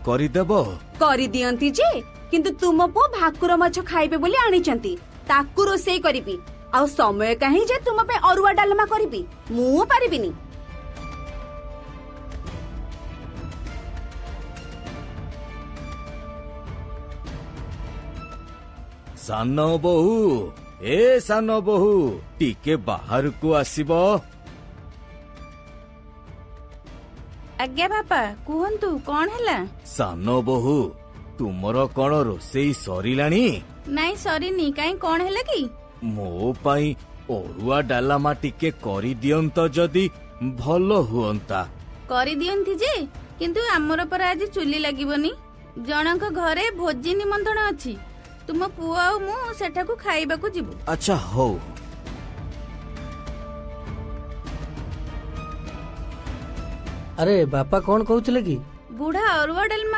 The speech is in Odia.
କରିଦେବ? କରିଦିଅନ୍ତି ଯେ, କିନ୍ତୁ ତୁମ ପୁଅ ଭାକୁର ମାଛ ଖାଇବେ ବୋଲି ଆଣିଛନ୍ତି, ତାକୁ ରୋଷେଇ କରିବି। ଆଉ ସମୟ କାହିଁ ଯେ ତୁମ ପାଇଁ ଅରୁଆ ଡାଲମା କରିବି? ମୁଁ ପାରିବିନି। ସାନ ବୋହୂ, ଏ ସାନ ବୋହୂ, ଟିକେ ବାହାରକୁ ଆସିବ। ଆଜ୍ଞା ବାପା, କୁହନ୍ତୁ କଣ ହେଲା? ସାନ ବୋହୂ, ତୁମର କଣ ରୋଷେଇ ସରିଲାଣି? ନାଇଁ ସରିନି, କାଇଁ କଣ ହେଲା କି? ମୋ ପାଇଁ ଅରୁଆ ଡାଲମା ଟିକେ କରିଦିଅନ୍ତ ଯଦି ଭଲ ହୁଅନ୍ତା। କରିଦିଅନ୍ତି ଯେ, କିନ୍ତୁ ଆମର ପରା ଆଜି ଚୁଲି ଲାଗିବନି। ଜଣଙ୍କ ଘରେ ଭୋଜି ନିମନ୍ତ୍ରଣ ଅଛି। ତୁମ ପୁଅ ଆଉ ମୁଁ ସେଠାକୁ ଖାଇବାକୁ ଯିବୁ। ଆଚ୍ଛା ହଉ। ଆରେ ବାପା କଣ କହୁଥିଲେ କି? ବୁଢା ଅରୁଆ ଡାଲମା